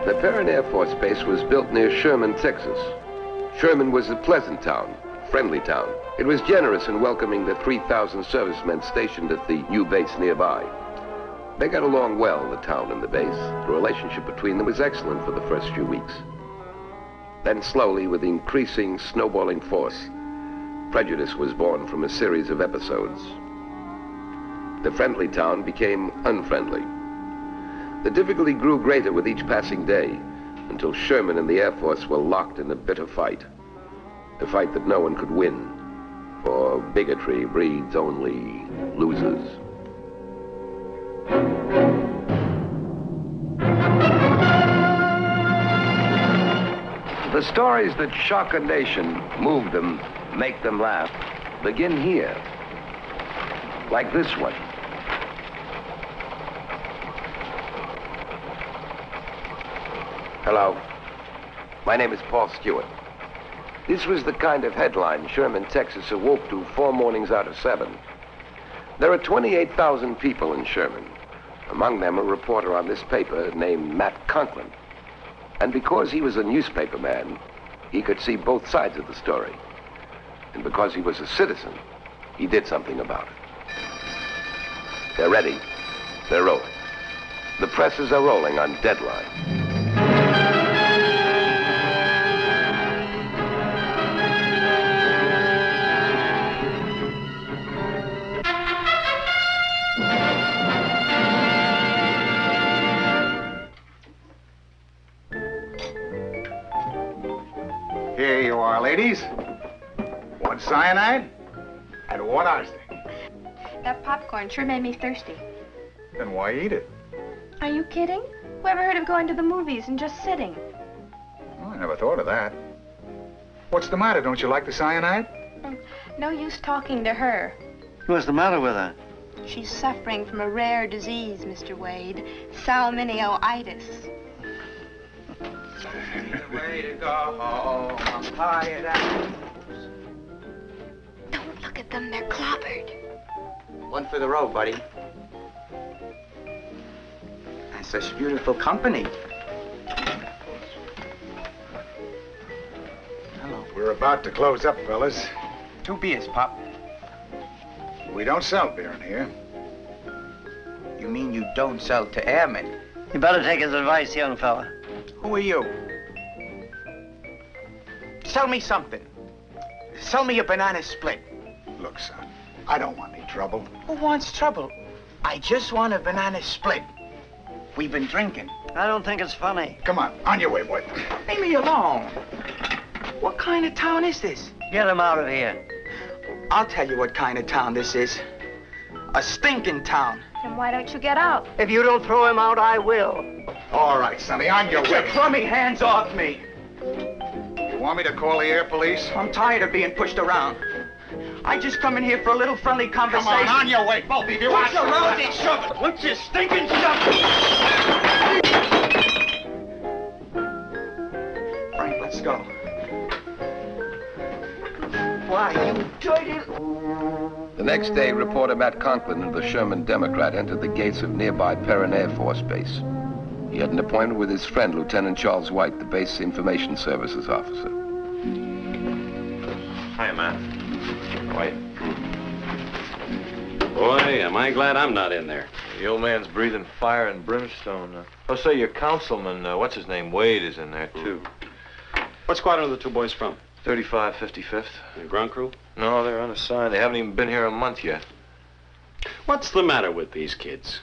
The Perrin Air Force Base was built near Sherman, Texas. Sherman was a pleasant town, friendly town. It was generous in welcoming the 3,000 servicemen stationed at the new base nearby. They got along well, the town and the base. The relationship between them was excellent for the first few weeks. Then slowly, with increasing snowballing force, prejudice was born from a series of episodes. The friendly town became unfriendly. The difficulty grew greater with each passing day, until Sherman and the Air Force were locked in a bitter fight. A fight that no one could win, for bigotry breeds only losers. The stories that shock a nation, move them, make them laugh, begin here. Like this one. Hello. My name is Paul Stewart. This was the kind of headline Sherman, Texas awoke to 4 mornings out of 7. There are 28,000 people in Sherman. Among them a reporter on this paper named Matt Conklin. And because he was a newspaper man, he could see both sides of the story. And because he was a citizen, he did something about it. They're ready. They're rolling. The presses are rolling on deadline. Here you are, ladies. 1 cyanide and 1 arsenic. That popcorn sure made me thirsty. Then why eat it? Are you kidding? Who ever heard of going to the movies and just sitting? Well, I never thought of that. What's the matter? Don't you like the cyanide? No use talking to her. What's the matter with her? She's suffering from a rare disease, Mr. Wade. Salmonellitis. Way to go home. I'm tired out. Don't look at them, they're clobbered. One for the road, buddy. That's such beautiful company. Hello. We're about to close up, fellas. 2 beers, Pop. We don't sell beer in here. You mean you don't sell to airmen? You better take his advice, young fella. Who are you? Sell me something. Sell me a banana split. Look, son, I don't want any trouble. Who wants trouble? I just want a banana split. We've been drinking. I don't think it's funny. Come on your way, boy. Leave me alone. What kind of town is this? Get him out of here. I'll tell you what kind of town this is. A stinking town. Then why don't you get out? If you don't throw him out, I will. All right, Sonny, on your Get your way. crummy hands off me. You want me to call the air police? I'm tired of being pushed around. I just come in here for a little friendly Come conversation. on your way, both of you. What's around and shove it? What's your stinking shove it? Frank, let's go. Why, you dirty... The next day, reporter Matt Conklin of the Sherman Democrat entered the gates of nearby Perrin Air Force Base. He had an appointment with his friend, Lieutenant Charles White, the base information services officer. Hi, Matt. White. Boy, am I glad I'm not in there. The old man's breathing fire and brimstone. Oh, say, your councilman, what's his name, Wade, is in there, too. What squadron are the 2 boys from? 35, 55th. The ground crew? No, they're unassigned. They haven't even been here a month yet. What's the matter with these kids?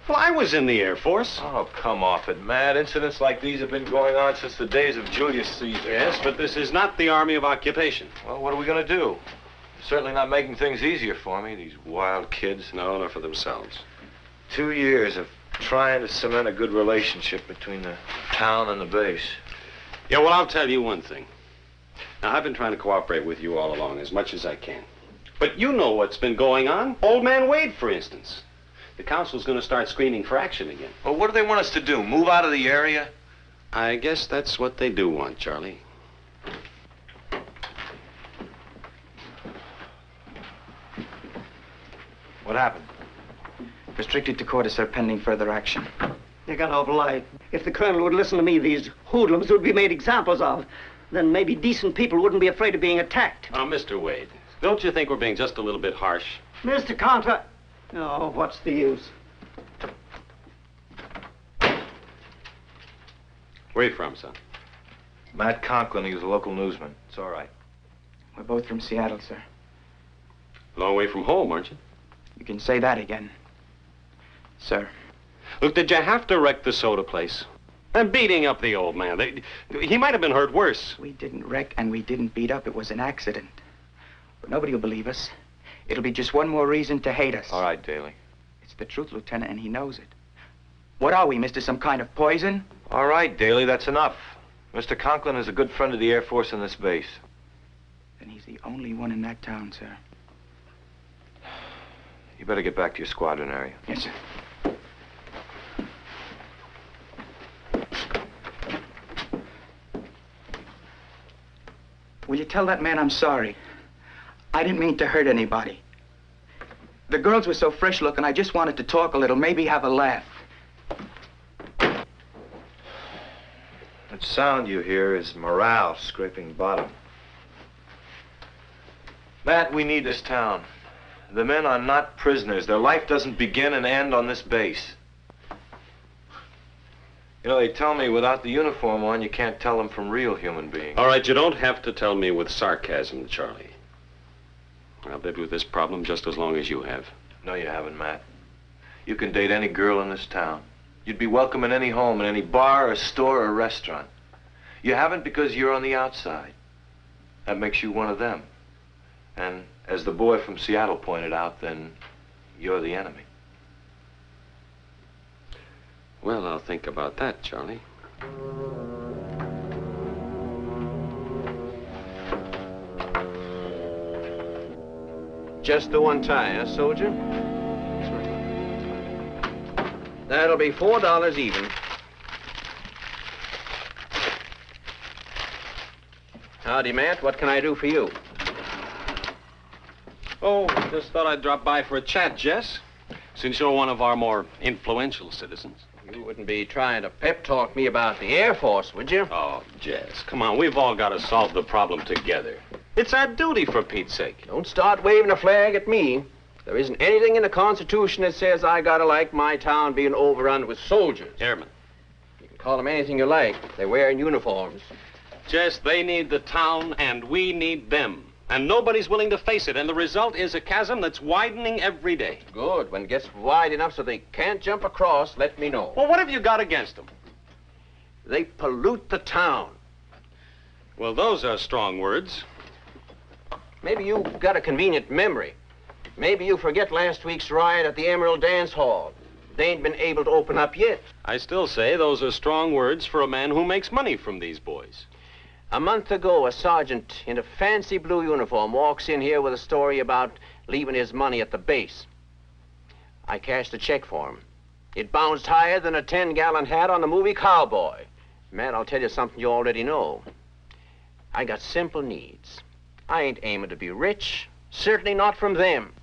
Well, I was in the Air Force. Oh, come off it, Matt. Incidents like these have been going on since the days of Julius Caesar. Yes, but this is not the Army of Occupation. Well, what are we going to do? Certainly not making things easier for me, these wild kids. No, not for themselves. 2 years of trying to cement a good relationship between the town and the base. Yeah, well, I'll tell you one thing. Now, I've been trying to cooperate with you all along as much as I can. But you know what's been going on. Old Man Wade, for instance. The council's going to start screening for action again. Well, what do they want us to do? Move out of the area? I guess that's what they do want, Charlie. What happened? Restricted to court, sir, pending further action. You got off light. If the colonel would listen to me, these hoodlums would be made examples of. Then maybe decent people wouldn't be afraid of being attacked. Oh, Mr. Wade, don't you think we're being just a little bit harsh? Mr. Contra... Oh, what's the use? Where are you from, son? Matt Conklin, he was a local newsman. It's all right. We're both from Seattle, sir. A long way from home, aren't you? You can say that again, sir. Look, did you have to wreck the soda place? And beating up the old man. He might have been hurt worse. We didn't wreck and we didn't beat up. It was an accident. But nobody will believe us. It'll be just one more reason to hate us. All right, Daly. It's the truth, Lieutenant, and he knows it. What are we, mister? Some kind of poison? All right, Daly, that's enough. Mr. Conklin is a good friend of the Air Force in this base. Then he's the only one in that town, sir. You better get back to your squadron area. Yes, sir. Will you tell that man I'm sorry? I didn't mean to hurt anybody. The girls were so fresh looking, I just wanted to talk a little, maybe have a laugh. That sound you hear is morale scraping bottom. Matt, we need this town. The men are not prisoners. Their life doesn't begin and end on this base. You know, they tell me without the uniform on, you can't tell them from real human beings. All right, you don't have to tell me with sarcasm, Charlie. I've lived with this problem just as long as you have. No, you haven't, Matt. You can date any girl in this town. You'd be welcome in any home, in any bar or store or restaurant. You haven't because you're on the outside. That makes you one of them. And as the boy from Seattle pointed out, then you're the enemy. Well, I'll think about that, Charlie. Just the one tie, huh, soldier? That'll be $4 even. Howdy, Matt. What can I do for you? Oh, just thought I'd drop by for a chat, Jess. Since you're one of our more influential citizens. You wouldn't be trying to pep talk me about the Air Force, would you? Oh, Jess, come on. We've all got to solve the problem together. It's our duty, for Pete's sake. Don't start waving a flag at me. There isn't anything in the Constitution that says I gotta like my town being overrun with soldiers. Airmen. You can call them anything you like. They're wearing uniforms. Jess, they need the town, and we need them. And nobody's willing to face it, and the result is a chasm that's widening every day. Good. When it gets wide enough so they can't jump across, let me know. Well, what have you got against them? They pollute the town. Well, those are strong words. Maybe you've got a convenient memory. Maybe you forget last week's riot at the Emerald Dance Hall. They ain't been able to open up yet. I still say those are strong words for a man who makes money from these boys. A month ago, a sergeant in a fancy blue uniform walks in here with a story about leaving his money at the base. I cashed a check for him. It bounced higher than a 10-gallon hat on the movie Cowboy. Man, I'll tell you something you already know. I got simple needs. I ain't aiming to be rich, certainly not from them.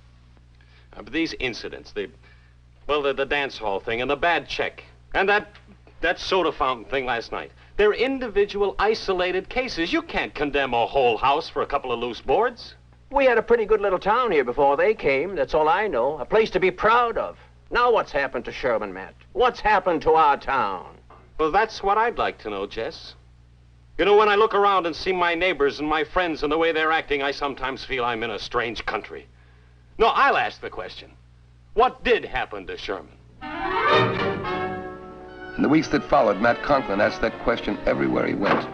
But these incidents, the dance hall thing and the bad check, and that soda fountain thing last night, they're individual, isolated cases. You can't condemn a whole house for a couple of loose boards. We had a pretty good little town here before they came. That's all I know. A place to be proud of. Now what's happened to Sherman, Matt? What's happened to our town? Well, that's what I'd like to know, Jess. You know, when I look around and see my neighbors and my friends and the way they're acting, I sometimes feel I'm in a strange country. No, I'll ask the question. What did happen to Sherman? In the weeks that followed, Matt Conklin asked that question everywhere he went.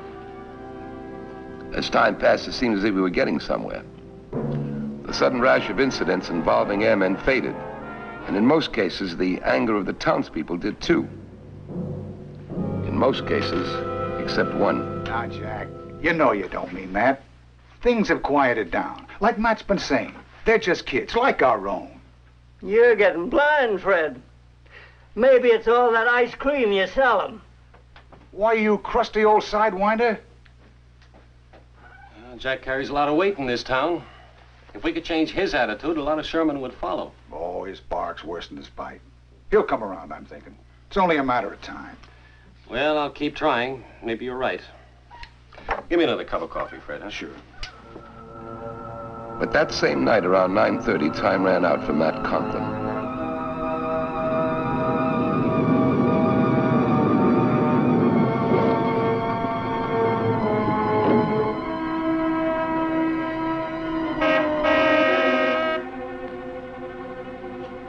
As time passed, it seemed as if we were getting somewhere. The sudden rash of incidents involving airmen faded, and in most cases, the anger of the townspeople did too. In most cases, except one. Now, Jack, you know you don't mean that. Things have quieted down. Like Matt's been saying, they're just kids, like our own. You're getting blind, Fred. Maybe it's all that ice cream you sell 'em. Why, you crusty old sidewinder? Jack carries a lot of weight in this town. If we could change his attitude, a lot of Sherman would follow. Oh, his bark's worse than his bite. He'll come around, I'm thinking. It's only a matter of time. Well, I'll keep trying. Maybe you're right. Give me another cup of coffee, Fred, huh? Sure. But that same night, around 9:30, time ran out for Matt Conklin.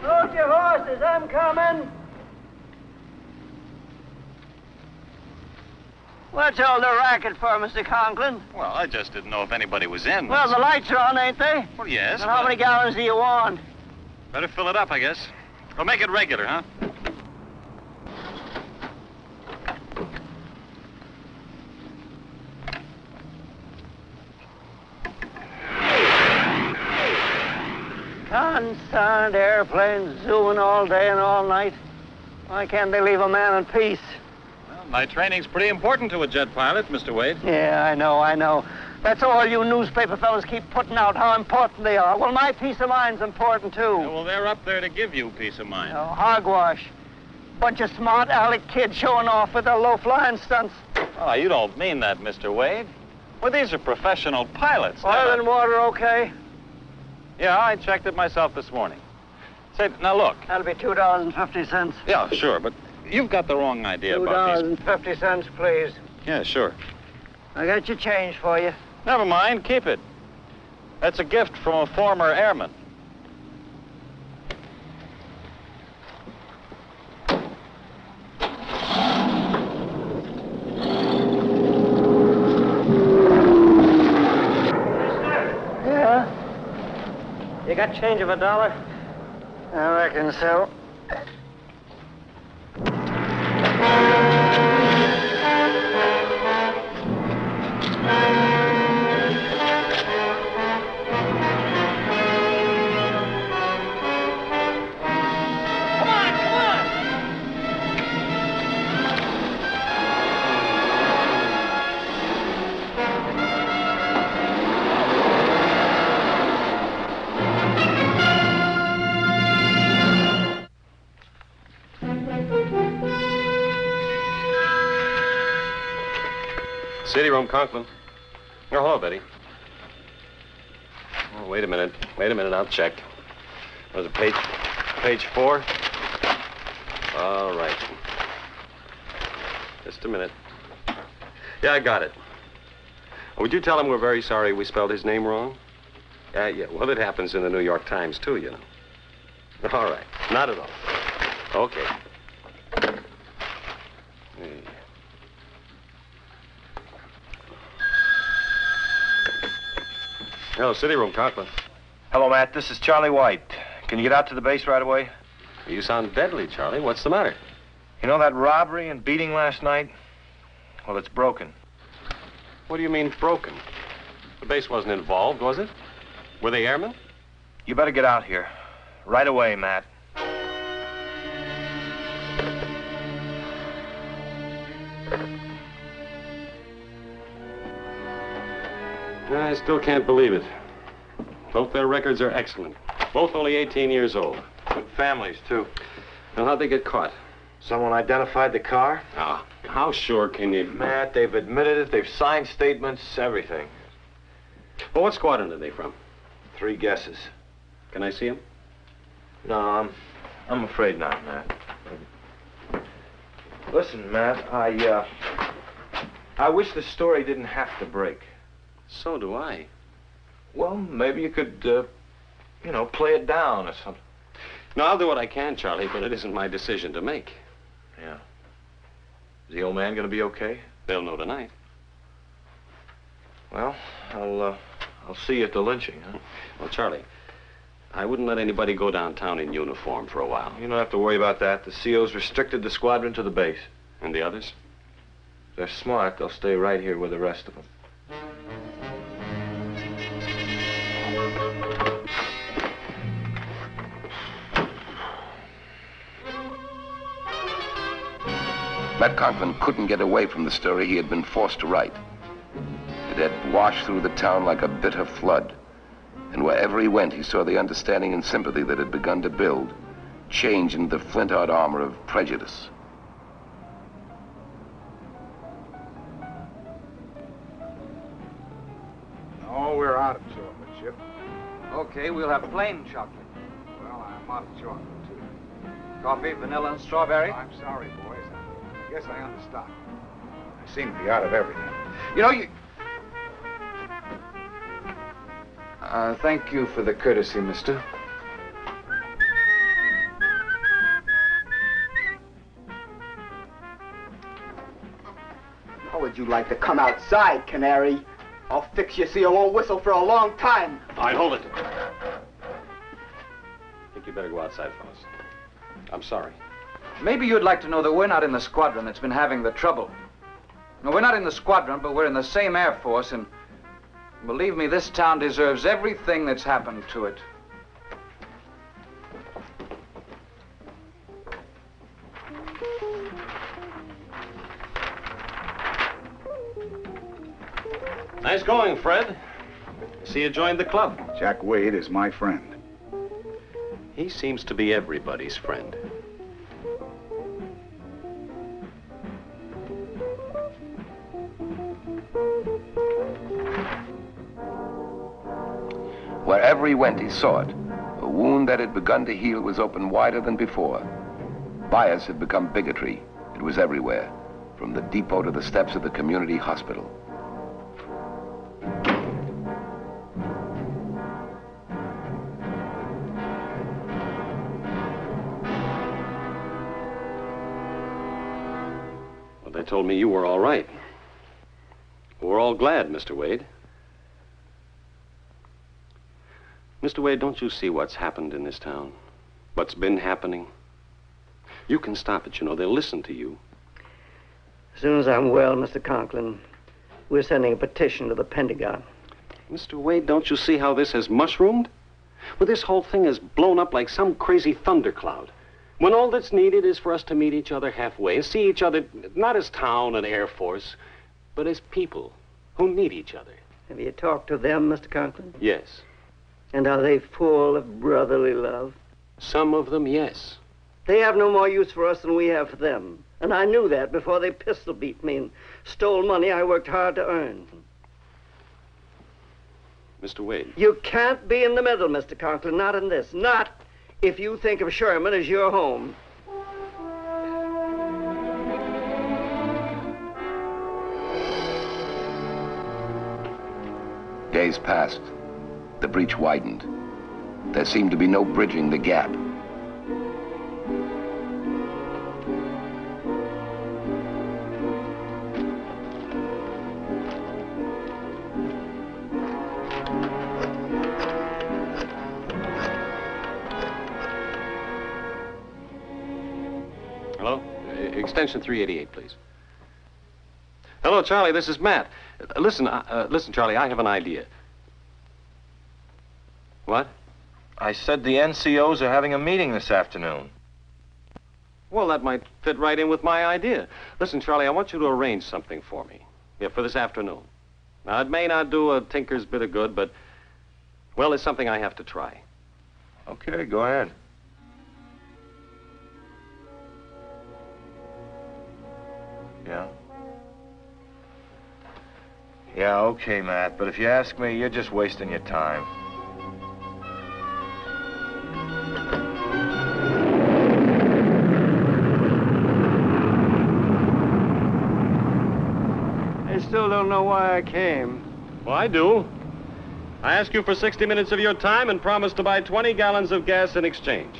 Hold your horses, I'm coming. What's all the racket for, Mr. Conklin? Well, I just didn't know if anybody was in. Well, the lights are on, ain't they? Well, yes. And how many gallons do you want? Better fill it up, I guess. We'll make it regular, huh? Concerned airplanes zooming all day and all night. Why can't they leave a man in peace? Well, my training's pretty important to a jet pilot, Mr. Wade. Yeah, I know. That's all you newspaper fellas keep putting out, how important they are. Well, my peace of mind's important, too. Yeah, well, they're up there to give you peace of mind. Oh, hogwash. Bunch of smart aleck kids showing off with their low-flying stunts. Oh, you don't mean that, Mr. Wade. Well, these are professional pilots. Oil and water okay? Yeah, I checked it myself this morning. Say, now look. That'll be $2.50. Yeah, sure, but you've got the wrong idea about these. $2.50, please. Yeah, sure. I got your change for you. Never mind, keep it. That's a gift from a former airman. Yeah? You got change of $1? I reckon so. City Room, Conklin. Oh, hello, Betty. Oh, wait a minute, I'll check. Was it page 4? All right. Just a minute. Yeah, I got it. Would you tell him we're very sorry we spelled his name wrong? Yeah, well, it happens in the New York Times, too, you know. All right, not at all. Okay. Hello, City Room, Conklin. Hello, Matt. This is Charlie White. Can you get out to the base right away? You sound deadly, Charlie. What's the matter? You know that robbery and beating last night? Well, it's broken. What do you mean, broken? The base wasn't involved, was it? Were they airmen? You better get out here. Right away, Matt. I still can't believe it. Both their records are excellent. Both only 18 years old. Good families, too. Now, how'd they get caught? Someone identified the car? Ah, how sure can you... Matt, they've admitted it. They've signed statements, everything. Well, what squadron are they from? 3 guesses. Can I see them? No, I'm afraid not, Matt. Listen, Matt, I wish the story didn't have to break. So do I. Well, maybe you could, play it down or something. No, I'll do what I can, Charlie, but it isn't my decision to make. Yeah. Is the old man gonna be okay? They'll know tonight. Well, I'll see you at the lynching, huh? Well, Charlie, I wouldn't let anybody go downtown in uniform for a while. You don't have to worry about that. The CO's restricted the squadron to the base. And the others? If they're smart, they'll stay right here with the rest of them. Matt Conklin couldn't get away from the story he had been forced to write. It had washed through the town like a bitter flood. And wherever he went, he saw the understanding and sympathy that had begun to build change into the flint-hard armor of prejudice. Okay, we'll have plain chocolate. Well, I'm out of chocolate, too. Coffee, vanilla, and strawberry? I'm sorry, boys. I guess I understock. I seem to be out of everything. You know, you... Thank you for the courtesy, mister. How would you like to come outside, Canary? I'll fix you so you won't whistle for a long time. All right, hold it. I think you better go outside, fellas. I'm sorry. Maybe you'd like to know that we're not in the squadron that's been having the trouble. No, we're not in the squadron, but we're in the same Air Force, and believe me, this town deserves everything that's happened to it. Nice going, Fred. See you joined the club. Jack Wade is my friend. He seems to be everybody's friend. Wherever he went, he saw it. A wound that had begun to heal was open wider than before. Bias had become bigotry. It was everywhere, from the depot to the steps of the community hospital. Well, they told me you were all right. We're all glad, Mr. Wade. Mr. Wade, don't you see what's happened in this town? What's been happening? You can stop it, you know. They'll listen to you. As soon as I'm well, Mr. Conklin, we're sending a petition to the Pentagon. Mr. Wade, don't you see how this has mushroomed? Well, this whole thing has blown up like some crazy thundercloud. When all that's needed is for us to meet each other halfway and see each other not as town and Air Force, but as people who need each other. Have you talked to them, Mr. Conklin? Yes. And are they full of brotherly love? Some of them, yes. They have no more use for us than we have for them. And I knew that before they pistol beat me and stole money I worked hard to earn. Mr. Wade. You can't be in the middle, Mr. Conklin, not in this. Not if you think of Sherman as your home. Days passed. The breach widened. There seemed to be no bridging the gap. Hello? Extension 388, please. Hello, Charlie, this is Matt. Listen, Charlie, I have an idea. What? I said the NCOs are having a meeting this afternoon. Well, that might fit right in with my idea. Listen, Charlie, I want you to arrange something for me. Yeah, for this afternoon. Now, it may not do a tinker's bit of good, but, well, it's something I have to try. Okay, go ahead. Yeah? Yeah, okay, Matt, but if you ask me, you're just wasting your time. I still don't know why I came. Well, I do. I ask you for 60 minutes of your time and promise to buy 20 gallons of gas in exchange.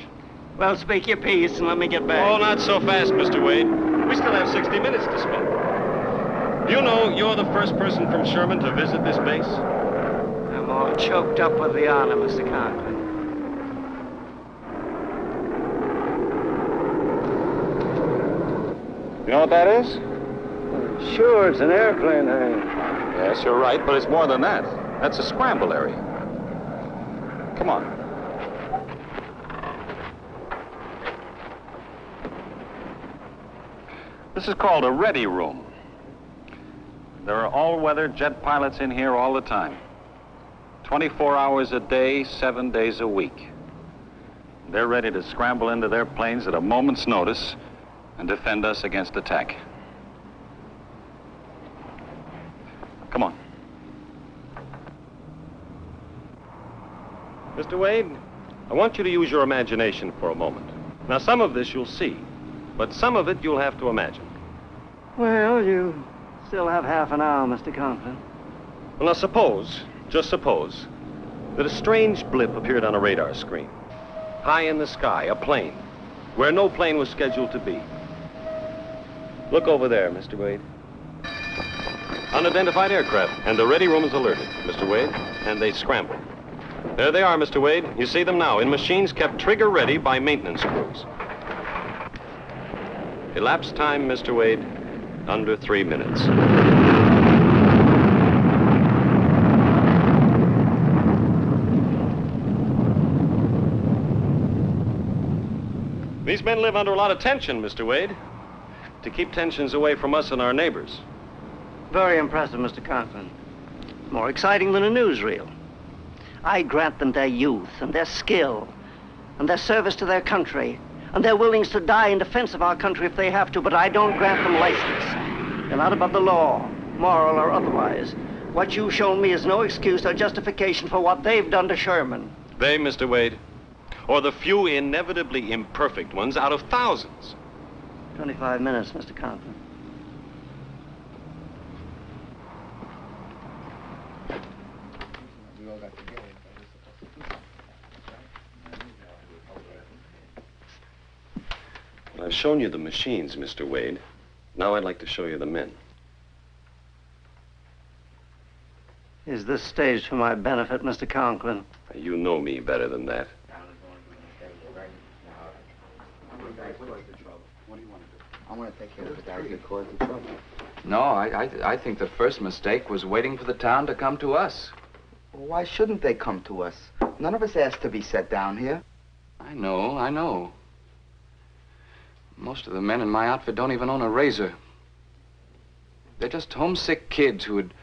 Well, speak your piece and let me get back. Oh, not so fast, Mr. Wade. We still have 60 minutes to spend. You know, you're the first person from Sherman to visit this base. I'm all choked up with the honor, Mr. Conklin. You know what that is? Sure, it's an airplane hangar. Yes, you're right, but it's more than that. That's a scramble area. Come on. This is called a ready room. There are all-weather jet pilots in here all the time. 24 hours a day, 7 days a week. They're ready to scramble into their planes at a moment's notice and defend us against attack. Come on. Mr. Wade, I want you to use your imagination for a moment. Now, some of this you'll see, but some of it you'll have to imagine. Well, you still have half an hour, Mr. Conklin. Well, now suppose, just suppose, that a strange blip appeared on a radar screen. High in the sky, a plane, where no plane was scheduled to be. Look over there, Mr. Wade. Unidentified aircraft, and the ready room is alerted, Mr. Wade, and they scramble. There they are, Mr. Wade. You see them now, in machines kept trigger ready by maintenance crews. Elapsed time, Mr. Wade, under 3 minutes. These men live under a lot of tension, Mr. Wade, to keep tensions away from us and our neighbors. Very impressive, Mr. Conklin. More exciting than a newsreel. I grant them their youth and their skill and their service to their country and their willingness to die in defense of our country if they have to, but I don't grant them license. They're not above the law, moral or otherwise. What you've shown me is no excuse or justification for what they've done to Sherman. They, Mr. Wade, or the few inevitably imperfect ones out of thousands. 25 minutes, Mr. Conklin. Well, I've shown you the machines, Mr. Wade. Now I'd like to show you the men. Is this staged for my benefit, Mr. Conklin? You know me better than that. I want to take care of the guys that caused the trouble. No, I think the first mistake was waiting for the town to come to us. Well, why shouldn't they come to us? None of us asked to be set down here. I know. Most of the men in my outfit don't even own a razor. They're just homesick kids who would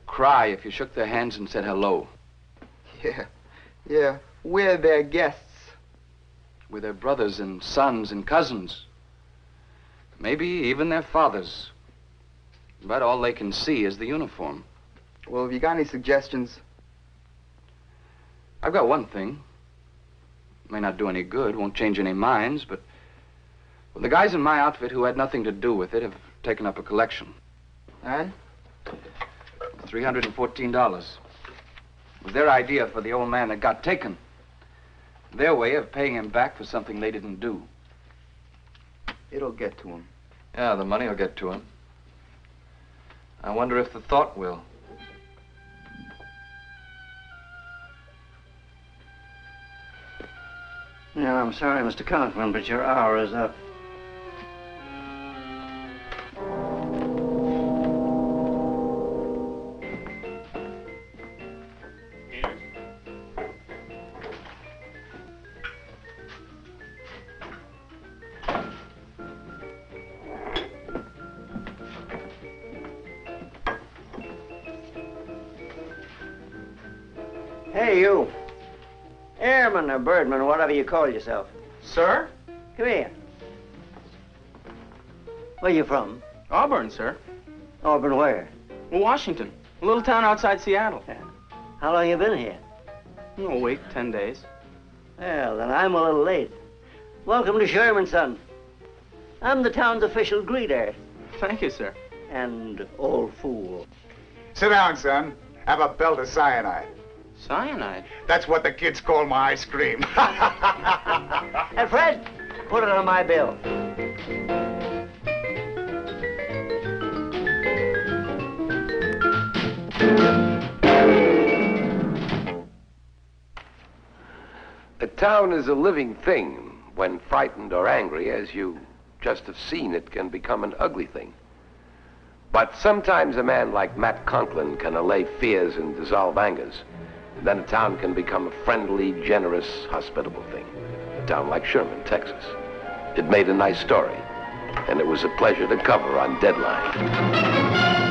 cry if you shook their hands and said hello. Yeah, we're their guests. We're their brothers and sons and cousins. Maybe even their fathers. But all they can see is the uniform. Well, have you got any suggestions? I've got one thing. May not do any good, won't change any minds, but well, the guys in my outfit who had nothing to do with it have taken up a collection. And? $314. It was their idea for the old man that got taken. Their way of paying him back for something they didn't do. It'll get to him. Yeah, the money will get to him. I wonder if the thought will. Yeah, I'm sorry, Mr. Conklin, but your hour is up. Hey, you. Airman or birdman or whatever you call yourself. Sir? Come here. Where you from? Auburn, sir. Auburn where? Washington. A little town outside Seattle. Yeah. How long you been here? A week, 10 days. Well, then I'm a little late. Welcome to Sherman, son. I'm the town's official greeter. Thank you, sir. And old fool. Sit down, son. Have a belt of cyanide. Cyanide? That's what the kids call my ice cream. And Fred, put it on my bill. A town is a living thing. When frightened or angry, as you just have seen, it can become an ugly thing. But sometimes a man like Matt Conklin can allay fears and dissolve angers. Then a town can become a friendly, generous, hospitable thing. A town like Sherman, Texas. It made a nice story, and it was a pleasure to cover on Deadline.